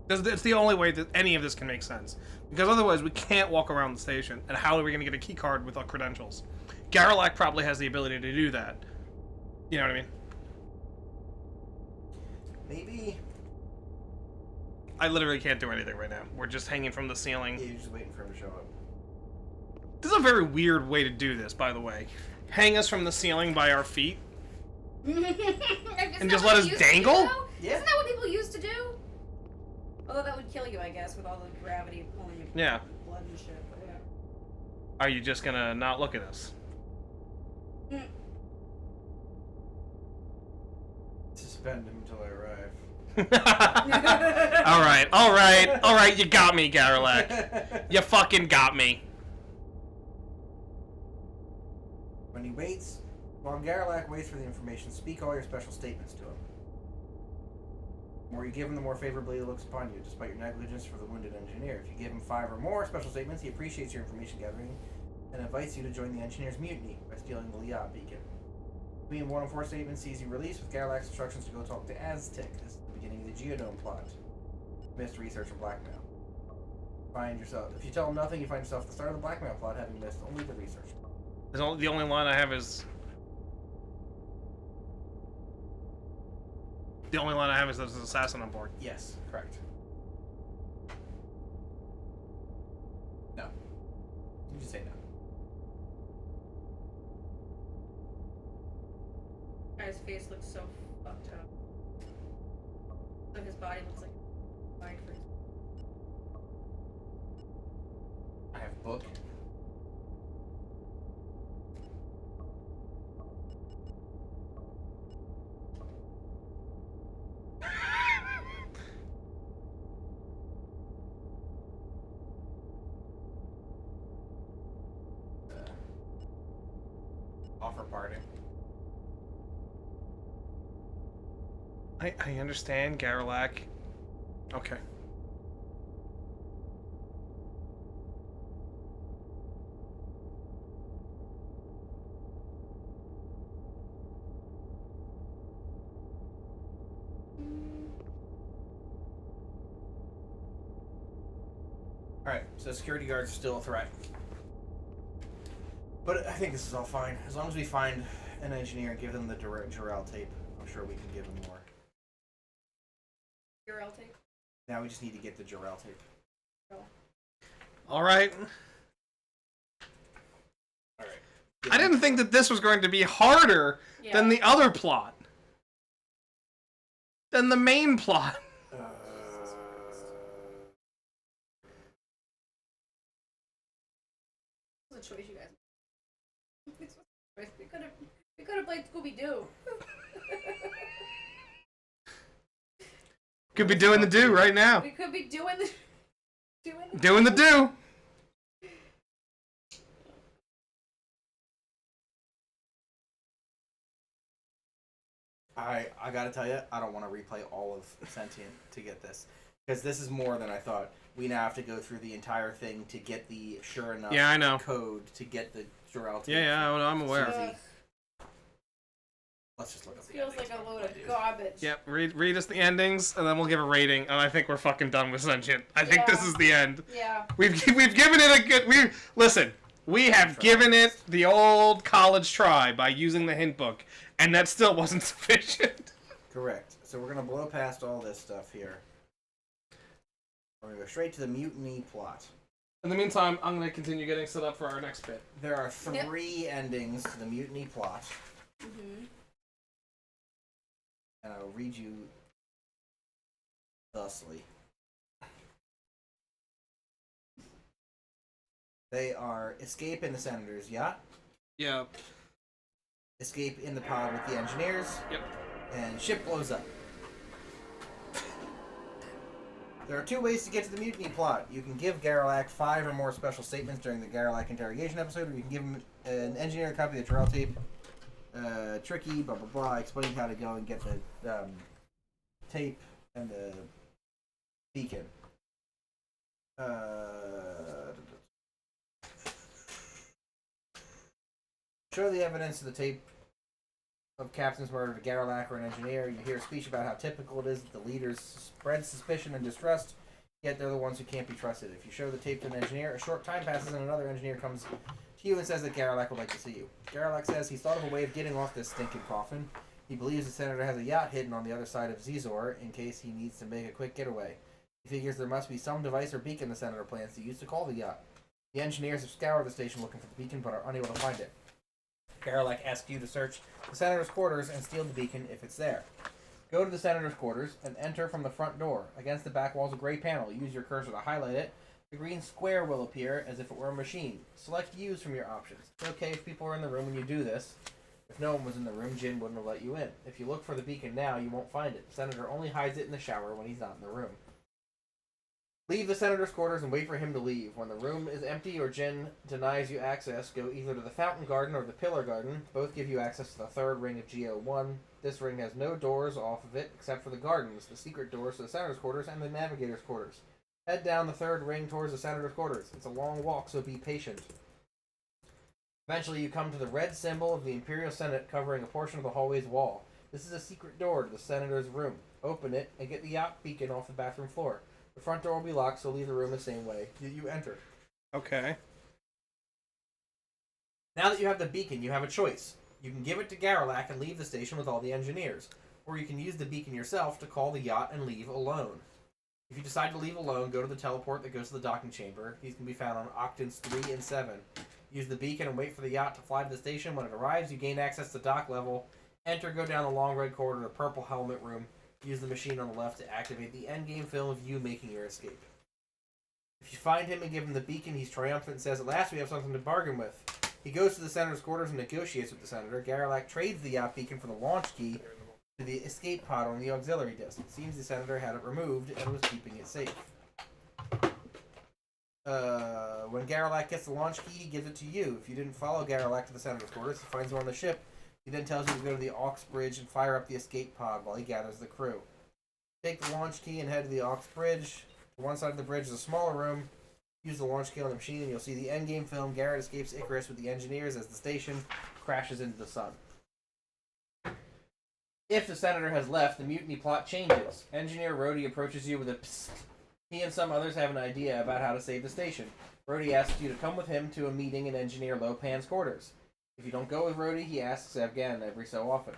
Because it's the only way that any of this can make sense. Because otherwise we can't walk around the station. And how are we going to get a key card with our credentials? Garlic probably has the ability to do that. You know what I mean? Maybe. I literally can't do anything right now. We're just hanging from the ceiling. Yeah, you're just waiting for him to show up. This is a very weird way to do this, by the way. Hang us from the ceiling by our feet. And just let us dangle? Yeah. Isn't that what people used to do? Although that would kill you, I guess, with all the gravity pulling your Yeah. blood and shit. But yeah. Are you just gonna not look at us? Suspend him until I arrive. Alright, you got me, Garlic. You fucking got me. When he waits, while Garlic waits for the information, speak all your special statements to him. The more you give him, the more favorably he looks upon you, despite your negligence for the wounded engineer. If you give him 5 or more special statements, he appreciates your information gathering and invites you to join the engineer's mutiny by stealing the Liat beacon. Between 1 and 4 statements sees you released with Garlic's instructions to go talk to Aztec. This is the beginning of the Geodome plot. Missed research and blackmail. Find yourself. If you tell him nothing, you find yourself at the start of the blackmail plot, having missed only the research. The only line I have is... The only line I have is there's an assassin on board. Yes, correct. No. You just say no. Guy's face looks so fucked up. Like his body looks like a wide freeze. I have book. Offer party. I understand, Garlic. Okay. Alright, so security guards are still a threat. But I think this is all fine. As long as we find an engineer and give them the Jarrell tape, I'm sure we can give them more. URL tape. Now we just need to get the Jarrell tape. Alright. Alright. I didn't think that this was going to be harder than the other plot. Than the main plot. This was a choice, you guys. This was a choice. We could have played Scooby Doo. Could be doing the do right now. We could be doing the Doing the do. I gotta tell you, I don't want to replay all of Sentient to get this. Because this is more than I thought. We now have to go through the entire thing to get the sure enough Yeah, I know. code to get the Jarrell tape. Yeah, I'm aware. Susie. Let's just look up This the feels endings, like a my load of dude. garbage. Yep, read us the endings, and then we'll give a rating, and I think we're fucking done with Sentient. I think this Yeah. is the end. Yeah. We've given it a good... We have given it the old college try by using the hint book, and that still wasn't sufficient. Correct. So we're going to blow past all this stuff here. We're going to go straight to the mutiny plot. In the meantime, I'm going to continue getting set up for our next bit. There are 3 endings to the mutiny plot. Mm-hmm. And I'll read you thusly. They are escape in the Senator's yacht, Yeah. escape in the pod with the engineers, Yep. and ship blows up. There are 2 ways to get to the mutiny plot. You can give Garrelak 5 or more special statements during the Garrelak interrogation episode, or you can give him an engineer a copy of the trial tape. Tricky, blah blah blah, explaining how to go and get the tape and the beacon. Show the evidence of the tape of Captain's murder to Garrelak or an engineer. You hear a speech about how typical it is that the leaders spread suspicion and distrust, yet they're the ones who can't be trusted. If you show the tape to an engineer, a short time passes and another engineer comes to you and says that Garrelak would like to see you. Garrelak says he's thought of a way of getting off this stinking coffin. He believes the Senator has a yacht hidden on the other side of Zizor in case he needs to make a quick getaway. He figures there must be some device or beacon the Senator plans to use to call the yacht. The engineers have scoured the station looking for the beacon but are unable to find it. Garrelak asks you to search the Senator's quarters and steal the beacon if it's there. Go to the Senator's quarters and enter from the front door. Against the back wall is a gray panel. Use your cursor to highlight it. The green square will appear as if it were a machine. Select Use from your options. It's okay if people are in the room when you do this. If no one was in the room, Jin wouldn't have let you in. If you look for the beacon now, you won't find it. The Senator only hides it in the shower when he's not in the room. Leave the Senator's quarters and wait for him to leave. When the room is empty or Jin denies you access, go either to the Fountain Garden or the Pillar Garden. Both give you access to the third ring of GO1. This ring has no doors off of it except for the gardens, the secret doors to the Senator's quarters, and the Navigator's quarters. Head down the third ring towards the Senator's quarters. It's a long walk, so be patient. Eventually, you come to the red symbol of the Imperial Senate covering a portion of the hallway's wall. This is a secret door to the Senator's room. Open it and get the yacht beacon off the bathroom floor. The front door will be locked, so leave the room the same way you entered. Okay. Now that you have the beacon, you have a choice. You can give it to Garrelak and leave the station with all the engineers, or you can use the beacon yourself to call the yacht and leave alone. If you decide to leave alone, go to the teleport that goes to the docking chamber. These can be found on Octans 3 and 7. Use the beacon and wait for the yacht to fly to the station. When it arrives, you gain access to dock level. Enter, go down the long red corridor to Purple Helmet Room. Use the machine on the left to activate the endgame film of you making your escape. If you find him and give him the beacon, he's triumphant and says, "At last we have something to bargain with." He goes to the Senator's quarters and negotiates with the Senator. Garrelak trades the yacht beacon for the launch key to the escape pod on the auxiliary disc. It seems the Senator had it removed and was keeping it safe. When Garrelak gets the launch key, he gives it to you. If you didn't follow Garrelak to the Senator's quarters, he finds you on the ship. He then tells you to go to the aux bridge and fire up the escape pod while he gathers the crew. Take the launch key and head to the aux bridge. To one side of the bridge is a smaller room. Use the launch key on the machine and you'll see the endgame film. Garrett escapes Icarus with the engineers as the station crashes into the sun. If the Senator has left, the mutiny plot changes. Engineer Rhodey approaches you with a psst. He and some others have an idea about how to save the station. Rhodey asks you to come with him to a meeting in Engineer Lopan's quarters. If you don't go with Rhodey, he asks again every so often.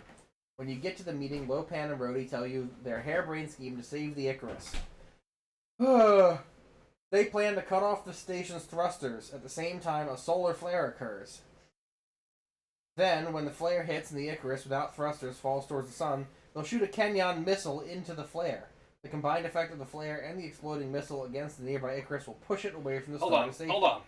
When you get to the meeting, Lopan and Rhodey tell you their harebrained scheme to save the Icarus. They plan to cut off the station's thrusters. At the same time, a solar flare occurs. Then, when the flare hits and the Icarus, without thrusters, falls towards the sun, they'll shoot a Kenyon missile into the flare. The combined effect of the flare and the exploding missile against the nearby Icarus will push it away from the star to safety. Hold on.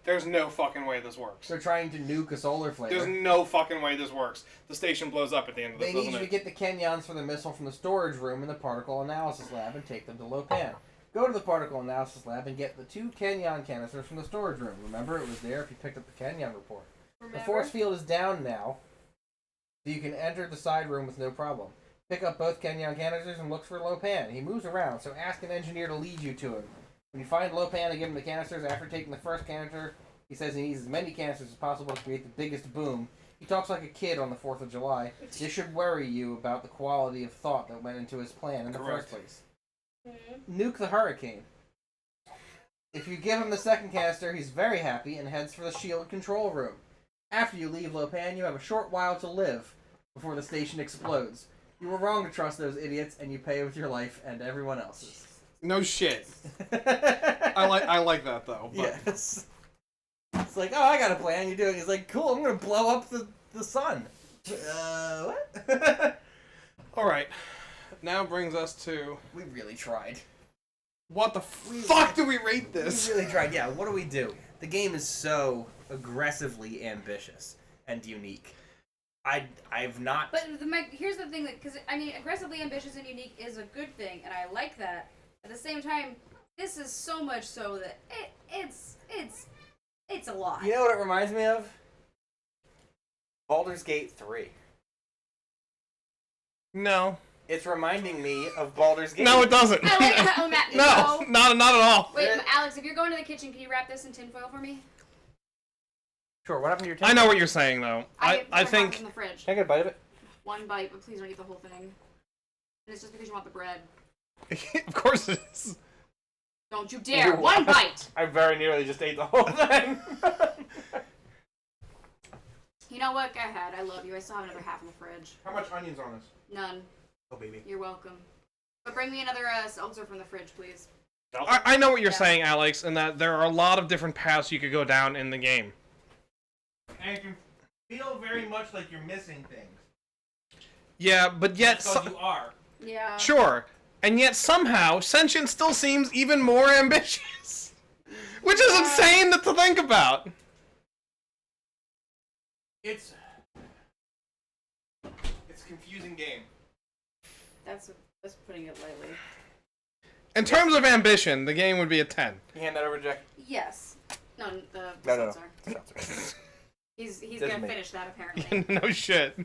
There's no fucking way this works. They're trying to nuke a solar flare. There's no fucking way this works. The station blows up at the end of this, They need you to get the Kenyons for the missile from the storage room in the particle analysis lab and take them to Lopan. Go to the particle analysis lab and get the 2 Kenyon canisters from the storage room. Remember, it was there if you picked up the Kenyon report. The force field is down now, so you can enter the side room with no problem. Pick up both Kenyon canisters and look for Lopan. He moves around, so ask an engineer to lead you to him. When you find Lopan and give him the canisters, after taking the first canister, he says he needs as many canisters as possible to create the biggest boom. He talks like a kid on the 4th of July. This should worry you about the quality of thought that went into his plan in the first place. Nuke the Hurricane. If you give him the second canister, he's very happy and heads for the shield control room. After you leave Lopan, you have a short while to live before the station explodes. You were wrong to trust those idiots, and you pay with your life and everyone else's. No shit. I like that though. But. Yes. It's like, oh, I got a plan. You do it. He's like, cool. I'm gonna blow up the sun. What? All right. Now brings us to We really tried. what the fuck do we rate this? We really tried. Yeah. What do we do? The game is so aggressively ambitious and unique. I've not. But here's the thing, because I mean, aggressively ambitious and unique is a good thing, and I like that. At the same time, this is so much so that it's a lot. You know what it reminds me of? Baldur's Gate 3. No. It's reminding me of Baldur's Gate. No, it doesn't. I like how Matt. No, not at all. Wait, Alex, if you're going to the kitchen, can you wrap this in tinfoil for me? Sure. What happened to your? I know what you're saying though. I think. From the fridge. Can I get a bite of it? One bite, but please don't eat the whole thing. And it's just because you want the bread. Of course it is. Don't you dare! Ooh, One bite. I very nearly just ate the whole thing. You know what? Go ahead. I love you. I still have another half in the fridge. How much onions on this? None. Oh baby. You're welcome. But bring me another seltzer from the fridge, please. I know what you're Yeah. saying, Alex, and that there are a lot of different paths you could go down in the game. And it can feel very much like you're missing things. Yeah, but yet... Because you are. Yeah. Sure. And yet somehow, Sentient still seems even more ambitious. Which is insane to think about. It's a confusing game. That's putting it lightly. In terms of ambition, the game would be a 10. You hand that over, Jack. Yes. No, the No. seltzer. He's Doesn't gonna make- finish that apparently. No shit.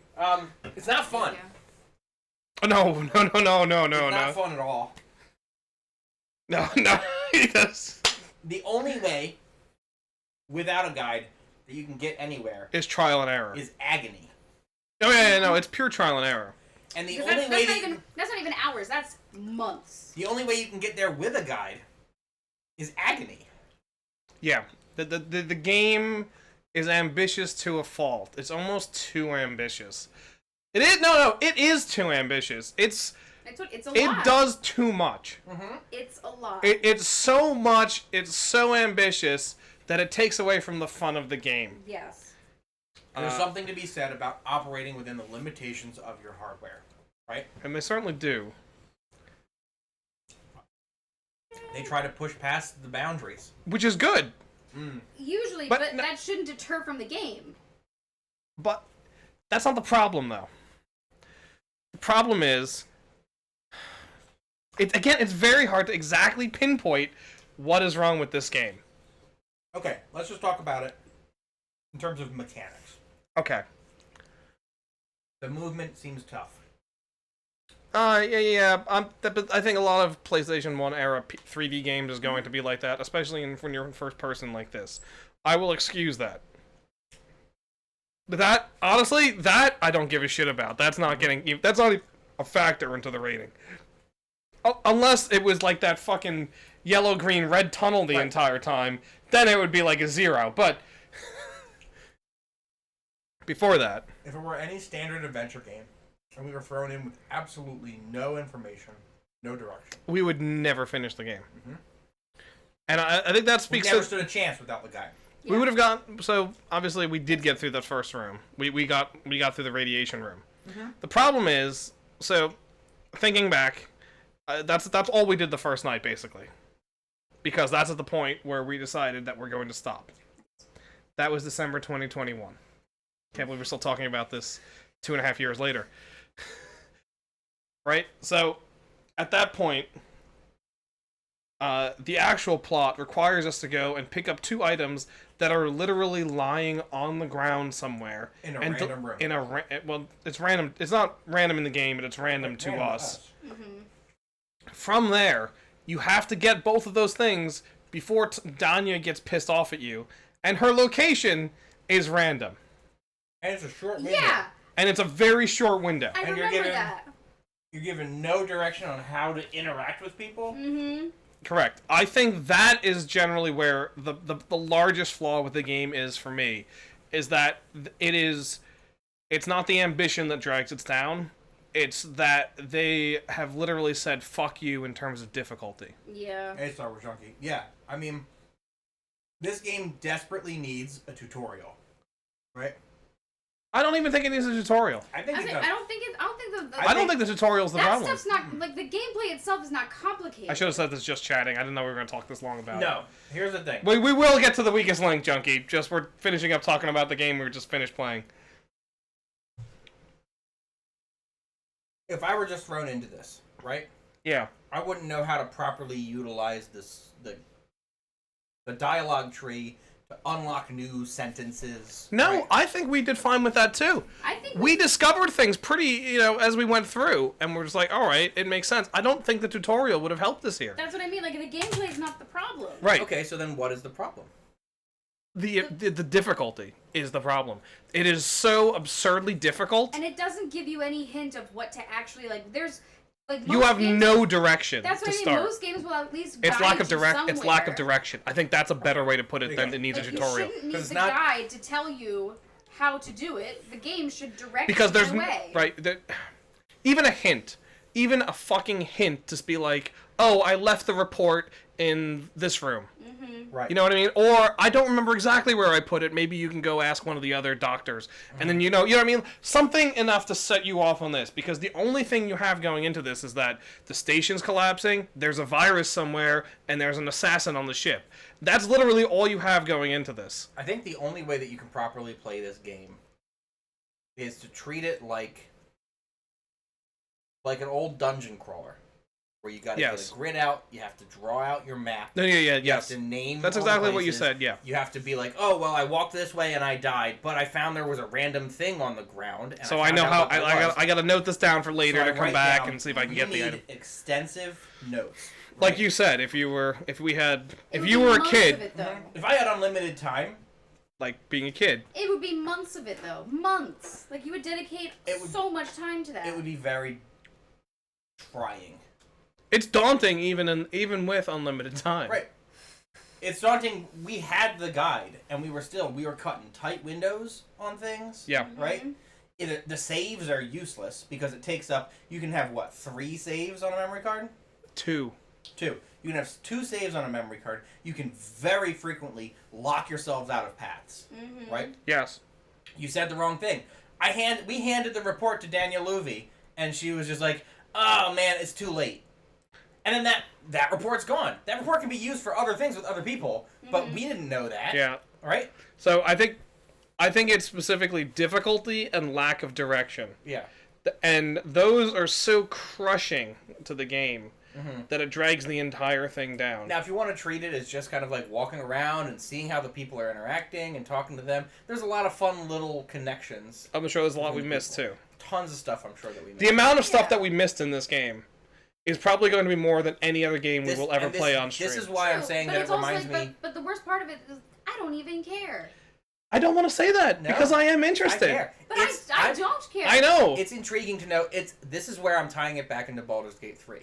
It's not fun. Yeah. No. It's not fun at all. No. Yes. The only way, without a guide, that you can get anywhere It's trial and error. is agony. Oh, yeah, no, it's pure trial and error. And the Because only way that's not even hours. That's months. the only way you can get there with a guide is agony. Yeah. The game is ambitious to a fault. It's almost too ambitious. It is it is too ambitious. It's a lot. it does too much. Mm-hmm. It's a lot. It's so much, it's so ambitious that it takes away from the fun of the game. Yes. There's something to be said about operating within the limitations of your hardware, right? And they certainly do. They try to push past the boundaries. Which is good. Usually, But but no- that shouldn't deter from the game. But that's not the problem, though. The problem is, it's very hard to exactly pinpoint what is wrong with this game. Okay, let's just talk about it in terms of mechanics. Okay. The movement seems tough. Yeah. But I think a lot of PlayStation 1 era 3D games is going to be like that, especially when you're in first person like this. I will excuse that. But that, honestly, I don't give a shit about. That's not a factor into the rating. Unless it was like that fucking yellow, green, red tunnel the entire time, then it would be like a 0. But before that, If it were any standard adventure game, and we were thrown in with absolutely no information, no direction, we would never finish the game. Mhm. And I think that we speaks never to... stood a chance without the guy. We would have gotten... So, obviously, we did get through that first room. We got through the radiation room. Mm-hmm. The problem is... So, thinking back, that's all we did the first night, basically. Because that's at the point where we decided that we're going to stop. That was December 2021. Can't believe we're still talking about this 2.5 years later. Right? So, at that point... the actual plot requires us to go and pick up 2 items that are literally lying on the ground somewhere. In a and random room. Well, it's random. It's not random in the game, but it's random to Random us. Mm-hmm. From there, you have to get both of those things before Danya gets pissed off at you, and her location is random. And it's a short window. Yeah, And it's a very short window. I And you're remember given- that. You're given no direction on how to interact with people. Mm-hmm. Correct. I think that is generally where the largest flaw with the game is for me, is that it's not the ambition that drags it down. It's that they have literally said fuck you in terms of difficulty. Yeah. Hey, Star Wars Junkie. Yeah, I mean, this game desperately needs a tutorial, right? I don't even think it needs a tutorial. I think I it don't does. think the I don't think the tutorial's the that problem. stuff's not like the gameplay itself is not complicated. I should have said this just chatting. I didn't know we were going to talk this long about it. No, here's the thing. We will get to the weakest link, Junkie. Just we're finishing up talking about the game we just finished playing. If I were just thrown into this, right, Yeah. I wouldn't know how to properly utilize the dialogue tree to unlock new sentences. No, right? I think we did fine with that too. I think We discovered things pretty, as we went through, and we're just like, all right, it makes sense. I don't think the tutorial would have helped us here. that's what I mean. Like the gameplay is not the problem. Right. Okay, so then what is the problem? The difficulty is the problem. It is so absurdly difficult. And it doesn't give you any hint of what to actually like. There's like You most have games, no direction That's to what I mean. start. Most games will at least It's guide lack of you It's lack of somewhere. direction. I think that's a better way to put it There you than go. it needs Like, a tutorial. You shouldn't need It's the not- guide to tell you how to do it. The game should direct Because you there's in a way. right, even a hint, even a fucking hint to be like, oh, I left the report in this room. Right. You know what I mean? Or I don't remember exactly where I put it. Maybe you can go ask one of the other doctors, and then you know what I mean? Something enough to set you off on this, because the only thing you have going into this is that the station's collapsing, there's a virus somewhere, and there's an assassin on the ship. That's literally all you have going into this. I think the only way that you can properly play this game is to treat it like an old dungeon crawler, where you got to Yes. get a grid out, you have to draw out your map, No, you yes. have to name. That's all the exactly what you places. said, yeah. You have to be like, oh well, I walked this way and I died, but I found there was a random thing on the ground. And So I I found know out how what that was. I got to note this down for later So I to come write back down, and see if I can get the need item. extensive notes. Like right? you said, if you were It a would be months kid, of it, though. If I had unlimited time, like being a kid, It would be months of it though. Months. Like you would dedicate It would- so much time to that. it would be very trying. it's daunting even with unlimited time. Right. It's daunting. We had the guide, and we were cutting tight windows on things. Yeah. Right. The saves are useless because it takes up. You can have what, 3 saves on a memory card? 2. 2. You can have 2 saves on a memory card. You can very frequently lock yourselves out of paths. Right. Yes. You said the wrong thing. We handed the report to Danielle Louvy, and she was just like, "Oh man, it's too late." And then that report's gone. That report can be used for other things with other people, but we didn't know that. Yeah. Right? So I think it's specifically difficulty and lack of direction. Yeah. And those are so crushing to the game that it drags the entire thing down. Now, if you want to treat it as just kind of like walking around and seeing how the people are interacting and talking to them, there's a lot of fun little connections. I'm sure there's a lot we missed too. Tons of stuff I'm sure that we missed. The amount of stuff Yeah. that we missed in this game is probably going to be more than any other game we will ever play on stream. This is why I'm True, saying but that it's it also reminds like, me... But the worst part of it is I don't even care. I don't want to say that No. because I am I interested. care. But It's- I don't care. I know. It's intriguing to know. This is where I'm tying it back into Baldur's Gate 3.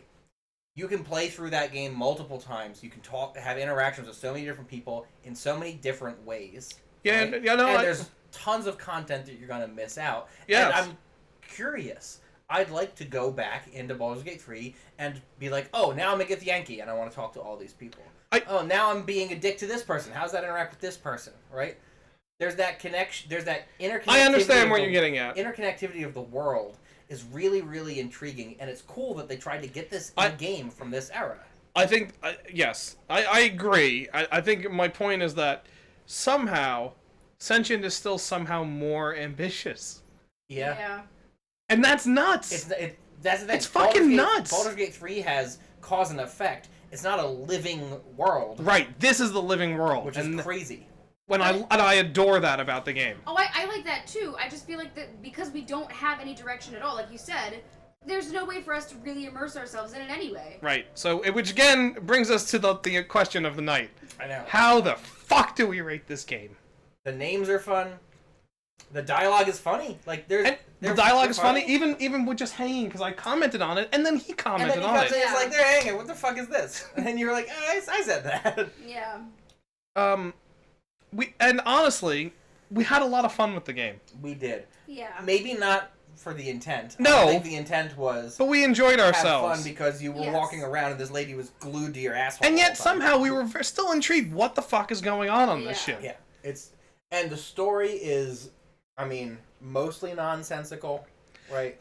You can play through that game multiple times. You can have interactions with so many different people in so many different ways. Yeah, right? yeah, no, and I- there's tons of content that you're gonna miss out. Yes. And I'm curious. I'd like to go back into Baldur's Gate 3 and be like, oh, now I'm a Gith Yankee and I want to talk to all these people. Oh, now I'm being a dick to this person. How does that interact with this person? Right? There's that connection. There's that interconnectivity. I understand of where the- you're getting at. Interconnectivity of the world is really, really intriguing, and it's cool that they tried to get this in game from this era. I think, yes, I agree. I think my point is that somehow Sentient is still somehow more ambitious. Yeah. And that's nuts. That's the thing. It's fucking nuts. Baldur's Gate 3 has cause and effect. It's not a living world, Right, this is the living world. which and is crazy. I adore that about the game. Oh, I like that too. I just feel like that because we don't have any direction at all, like you said, there's no way for us to really immerse ourselves in it anyway. Right, so, which again brings us to the question of the night. I know. How the fuck do we rate this game? The names are fun. The dialogue is funny. Like the dialogue is funny, even with just hanging, because I commented on it, and then he commented and then he on comes it. in, he's like, they're hanging. What the fuck is this? And you're like, oh, I said that. Yeah. And honestly, we had a lot of fun with the game. We did. Yeah. Maybe not for the intent. No. I think the intent was But we enjoyed have ourselves. fun because you were Yes. walking around and this lady was glued to your asshole. And all yet the time. somehow we were still intrigued. What the fuck is going on this Yeah. shit? Yeah, and the story is, I mean, mostly nonsensical, right?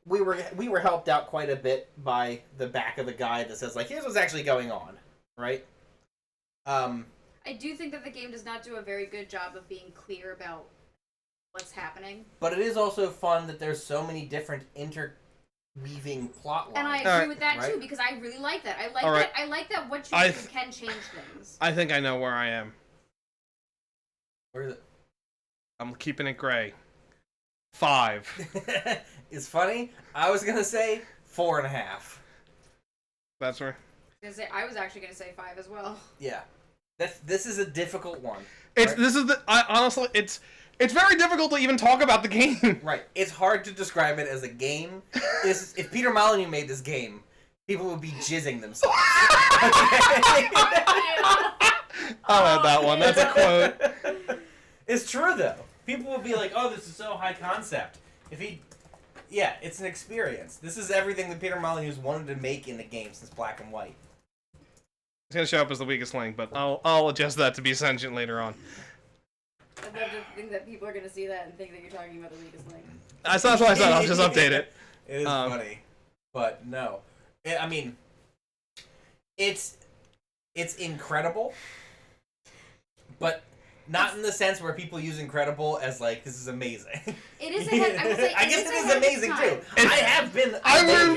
We were helped out quite a bit by the back of the guide that says like, here's what's actually going on, right? I do think that the game does not do a very good job of being clear about what's happening. But it is also fun that there's so many different interweaving plot lines. And I agree with that too, because I really like that. I like that what you do can change things. I think I know where I am. Where is it? I'm keeping it gray. 5. It's funny. I was gonna say 4.5. That's where. I was actually going to say 5 as well. Yeah. This is a difficult one. It's right? this is the honestly it's very difficult to even talk about the game. Right. It's hard to describe it as a game. If Peter Molyneux made this game, people would be jizzing themselves. I'll add that one. That's a quote. It's true though. People would be like, "Oh, this is so high concept." Yeah, it's an experience. This is everything that Peter Molyneux's wanted to make in the game since Black and White. It's gonna show up as the weakest link, but I'll adjust that to be Sentient later on. I love to think that people are going to see that and think that you're talking about the weakest link. That's what I said. I'll just update it. It is funny, but no. I mean, it's incredible, but not in the sense where people use incredible as like this is amazing. It is ahead. I will say. I guess it is amazing too. I've been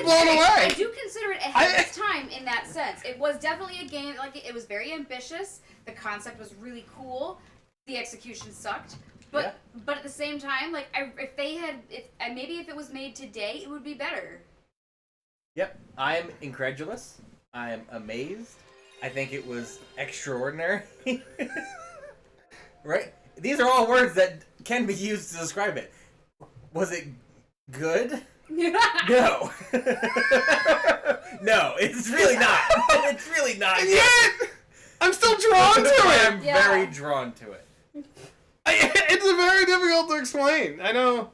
blown away. I do consider it ahead of its time in that sense. It was definitely a game. Like it was very ambitious. The concept was really cool. The execution sucked. But at the same time, like maybe if it was made today, it would be better. Yep, I am incredulous. I am amazed. I think it was extraordinary. Right? These are all words that can be used to describe it. Was it good? No. No, it's really not. It's really not. And yet, I'm still drawn to it. I'm very drawn to it. It's very difficult to explain. I know.